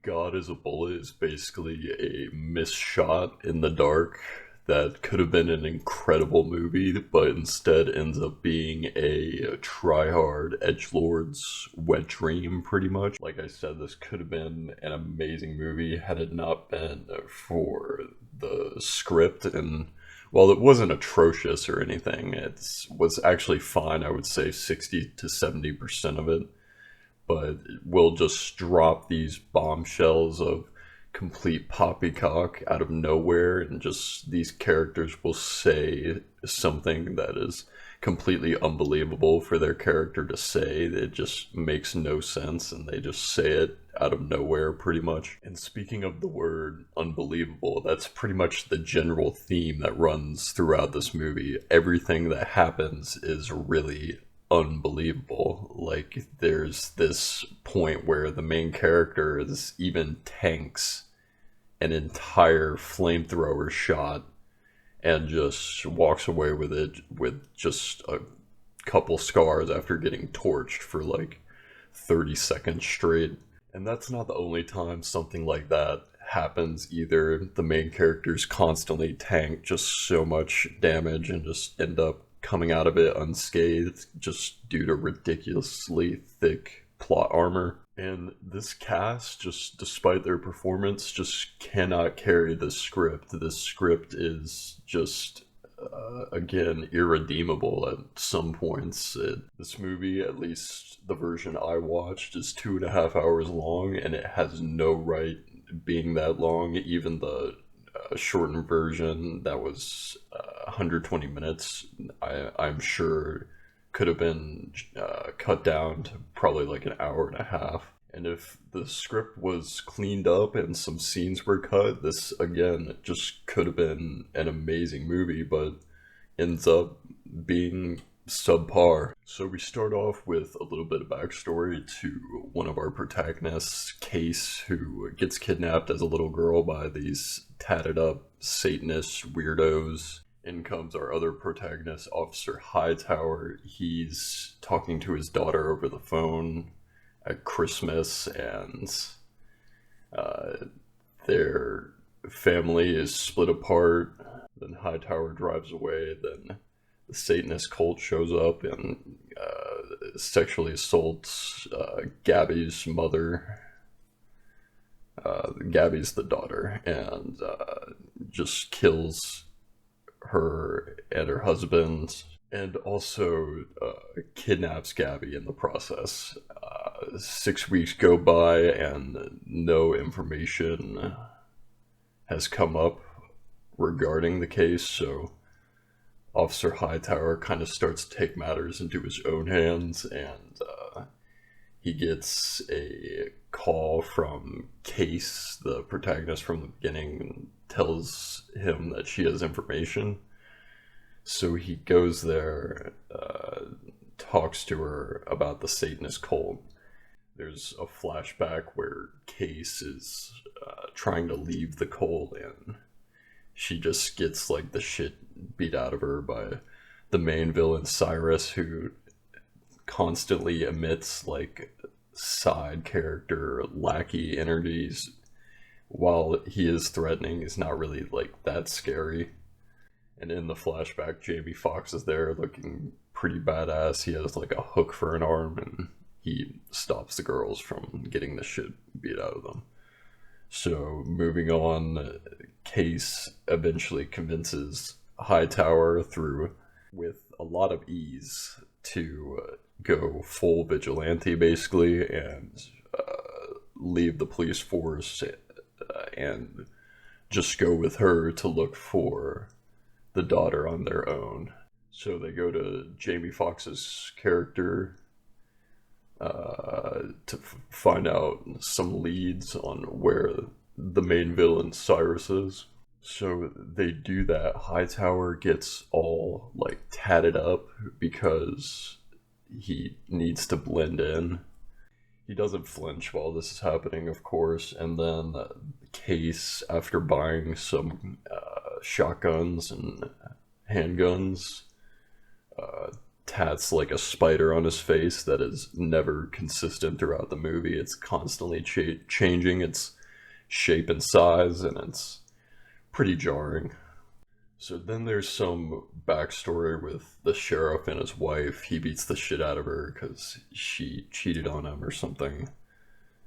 God is a Bullet is basically a missed shot in the dark that could have been an incredible movie, but instead ends up being a try-hard edgelord's wet dream, pretty much. Like I said, this could have been an amazing movie had it not been for the script. And while it wasn't atrocious or anything, it was actually fine. I would say 60 to 70% of it, but we'll just drop these bombshells of complete poppycock out of nowhere, and just these characters will say something that is completely unbelievable for their character to say. It just makes no sense, and they just say it out of nowhere pretty much. And speaking of the word unbelievable, that's pretty much the general theme that runs throughout this movie. Everything that happens is really unbelievable. Like, there's this point where the main character is even tanks an entire flamethrower shot and just walks away with it with just a couple scars after getting torched for like 30 seconds straight. And that's not the only time something like that happens either. The main characters constantly tank just so much damage and just end up coming out of it unscathed just due to ridiculously thick plot armor. And this cast, just despite their performance, just cannot carry this script. This script is just, again, irredeemable at some points. This movie, at least the version I watched, is 2.5 hours long, and it has no right being that long. Even the shortened version that was 120 minutes, I'm sure could have been cut down to probably like an hour and a half. And if the script was cleaned up and some scenes were cut, this again just could have been an amazing movie, but ends up being subpar. So we start off with a little bit of backstory to one of our protagonists, Case, who gets kidnapped as a little girl by these tatted up Satanist weirdos. In comes our other protagonist, Officer Hightower. He's talking to his daughter over the phone at Christmas, and their family is split apart. Then Hightower drives away. Then the Satanist cult shows up and sexually assaults Gabby's mother. Gabby's the daughter, and just kills her and her husband, and also kidnaps Gabby in the process. 6 weeks go by and no information has come up regarding the case, so Officer Hightower kind of starts to take matters into his own hands, and he gets a call from Case, the protagonist from the beginning, and tells him that she has information. So he goes there, talks to her about the Satanist cult. There's a flashback where Case is trying to leave the cult, and she just gets like the shit beat out of her by the main villain, Cyrus, who constantly emits like side character lackey energies. While he is threatening, is not really like that scary. And in the flashback, Jamie Foxx is there looking pretty badass. He has like a hook for an arm, and he stops the girls from getting the shit beat out of them. So moving on, Case eventually convinces Hightower through, with a lot of ease, to go full vigilante basically, and leave the police force and just go with her to look for the daughter on their own. So they go to Jamie Foxx's character to find out some leads on where the main villain Cyrus is. So they do that. Hightower gets all like tatted up because he needs to blend in. He doesn't flinch while this is happening, of course, and then Case, after buying some shotguns and handguns, tats like a spider on his face that is never consistent throughout the movie. It's constantly changing its shape and size, and it's pretty jarring. So then there's some backstory with the sheriff and his wife. He beats the shit out of her because she cheated on him or something.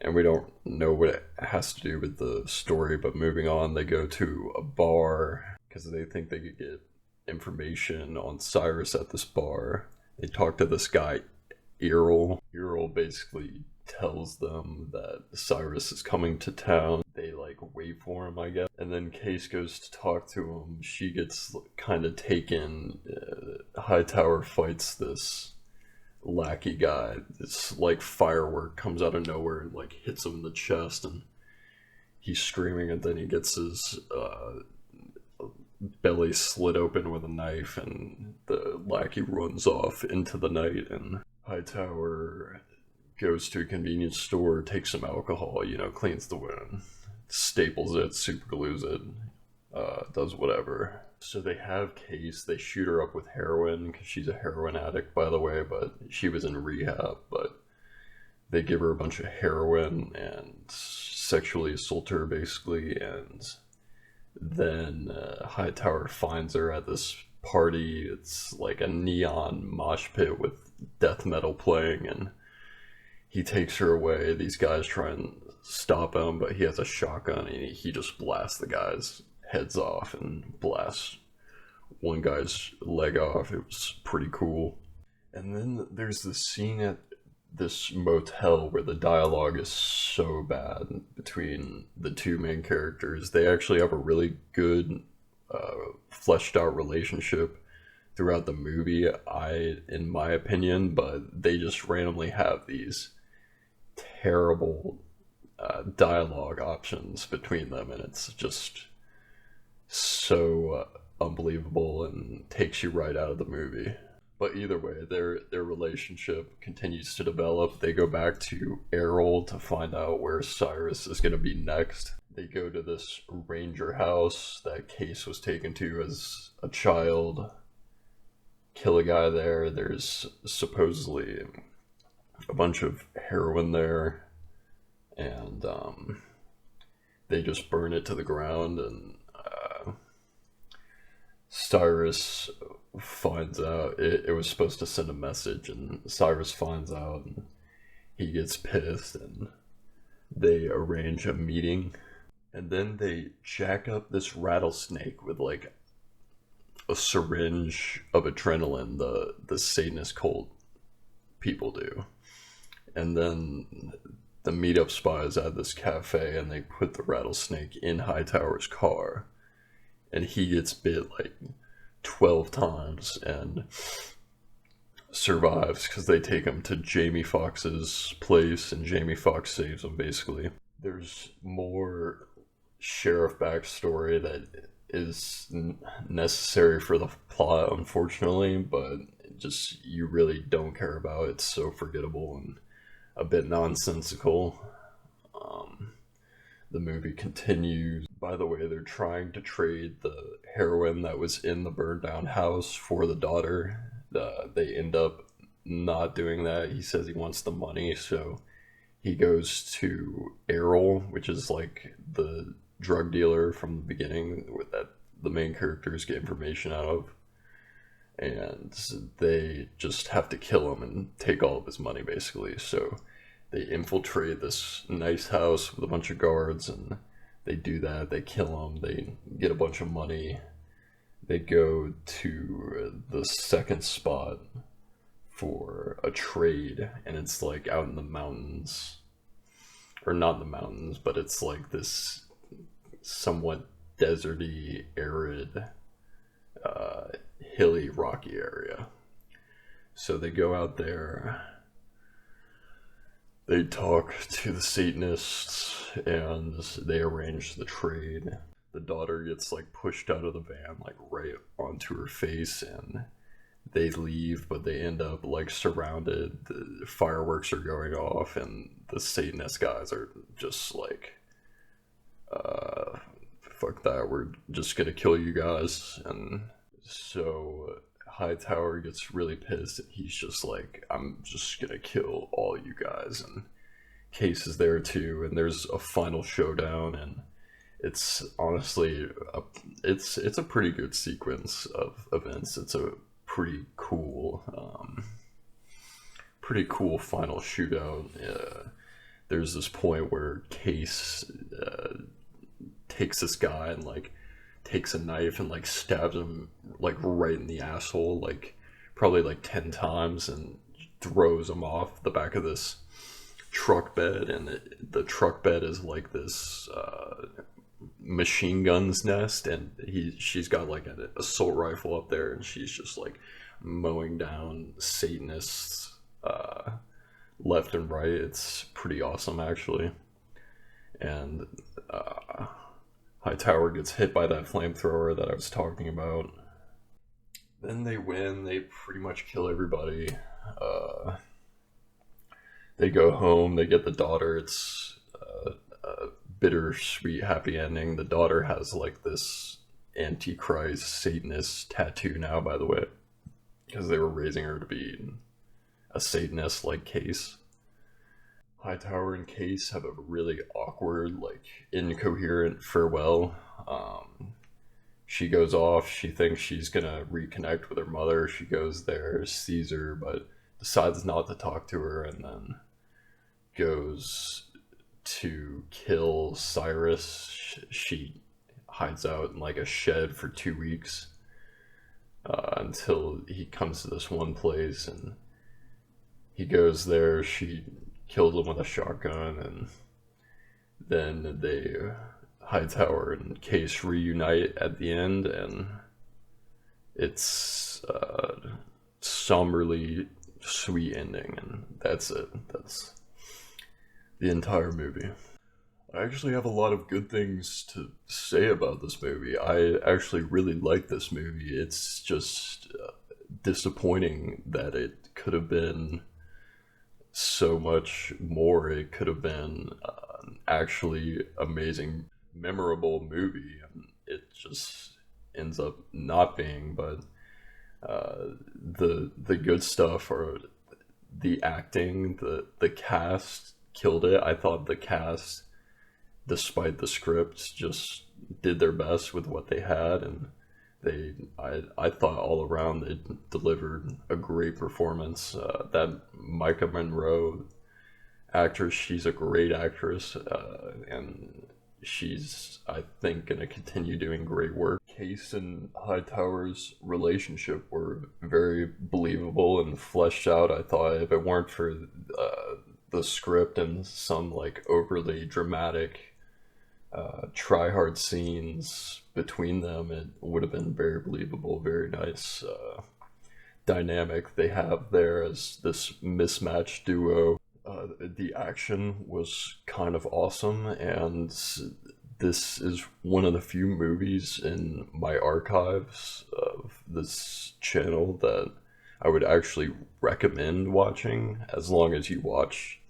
And we don't know what it has to do with the story, but moving on, they go to a bar because they think they could get information on Cyrus at this bar. They talk to this guy, Errol. Errol basically tells them that Cyrus is coming to town. They like wait for him, I guess. And then Case goes to talk to him. She gets kind of taken. Hightower fights this lackey guy. This like firework comes out of nowhere and like hits him in the chest, and he's screaming, and then he gets his belly slit open with a knife, and the lackey runs off into the night, and Hightower goes to a convenience store, takes some alcohol, cleans the wound, staples it, super glues it, does whatever. So they have Case, they shoot her up with heroin, because she's a heroin addict, by the way, but she was in rehab, but they give her a bunch of heroin and sexually assault her, basically, and then Hightower finds her at this party. It's like a neon mosh pit with death metal playing, and he takes her away. These guys try and stop him, but he has a shotgun, and he just blasts the guy's heads off and blasts one guy's leg off. It was pretty cool. And then there's this scene at this motel where the dialogue is so bad between the two main characters. They actually have a really good fleshed out relationship throughout the movie, in my opinion, but they just randomly have these terrible dialogue options between them, and it's just so unbelievable and takes you right out of the movie. But either way, their relationship continues to develop. They go back to Errol to find out where Cyrus is going to be next. They go to this ranger house that Case was taken to as a child, kill a guy there. There's supposedly a bunch of heroin there, and they just burn it to the ground, and Cyrus finds out. It was supposed to send a message, and Cyrus finds out, and he gets pissed, and they arrange a meeting, and then they jack up this rattlesnake with like a syringe of adrenaline. The Satanist cult people do. And then the meetup spies at this cafe, and they put the rattlesnake in Hightower's car, and he gets bit like 12 times and survives because they take him to Jamie Foxx's place, and Jamie Foxx saves him, basically. There's more sheriff backstory that is necessary for the plot, unfortunately, but just you really don't care about. It's so forgettable and a bit nonsensical. The movie continues. By the way, they're trying to trade the heroin that was in the burned down house for the daughter. They end up not doing that. He says he wants the money, so he goes to Errol, which is like the drug dealer from the beginning that the main characters get information out of, and they just have to kill him and take all of his money, basically. So they infiltrate this nice house with a bunch of guards, and they do that. They kill him, they get a bunch of money. They go to the second spot for a trade, and it's like out in the mountains, or not in the mountains, but it's like this somewhat deserty, arid, hilly, rocky area. So they go out there, they talk to the Satanists, and they arrange the trade. The daughter gets like pushed out of the van, like right onto her face, and they leave, but they end up like surrounded. The fireworks are going off, and the Satanist guys are just like, fuck that, we're just gonna kill you guys. And so Hightower gets really pissed and he's just like, I'm just gonna kill all you guys. And Case is there too, and there's a final showdown, and it's honestly it's a pretty good sequence of events. It's a pretty cool final shootout. There's this point where Case takes this guy and like takes a knife and like stabs him like right in the asshole, like probably like 10 times, and throws him off the back of this truck bed. And the truck bed is like this machine gun's nest, and she's got like an assault rifle up there, and she's just like mowing down Satanists left and right. It's pretty awesome actually. And Hightower gets hit by that flamethrower that I was talking about. Then they win. They pretty much kill everybody. They go home. They get the daughter. It's a bittersweet happy ending. The daughter has like this Antichrist Satanist tattoo now, by the way, because they were raising her to be a Satanist like Case. Hightower and Case have a really awkward, like incoherent farewell. She goes off. She thinks she's gonna reconnect with her mother. She goes there, sees her, but decides not to talk to her, and then goes to kill Cyrus. She hides out in like a shed for 2 weeks until he comes to this one place, and he goes there. She kills him with a shotgun, and then Hightower and Case reunite at the end, and it's somberly sweet ending, and that's it. That's the entire movie. I actually have a lot of good things to say about this movie. I actually really like this movie. It's just disappointing that it could have been so much more. It could have been an actually amazing, memorable movie, and it just ends up not being. But the good stuff are the acting, the cast killed it. I thought the cast, despite the script, just did their best with what they had, and I thought all around they delivered a great performance. That Micah Monroe actress, she's a great actress, and she's, I think, going to continue doing great work. Case and Hightower's relationship were very believable and fleshed out. I thought if it weren't for the script and some like overly dramatic try-hard scenes between them, it would have been very believable. Very nice dynamic they have there as this mismatched duo. The action was kind of awesome, and this is one of the few movies in my archives of this channel that I would actually recommend watching, as long as you watch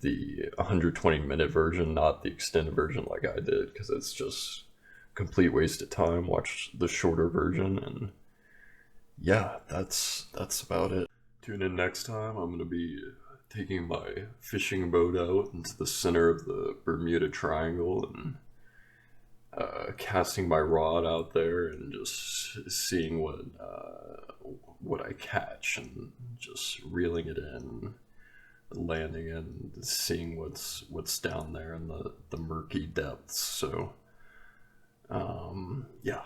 the 120-minute version, not the extended version like I did, because it's just a complete waste of time. Watch the shorter version, and yeah, that's about it. Tune in next time. I'm going to be taking my fishing boat out into the center of the Bermuda Triangle and casting my rod out there and just seeing what I catch, and just reeling it in, landing it, and seeing what's down there in the murky depths. So yeah,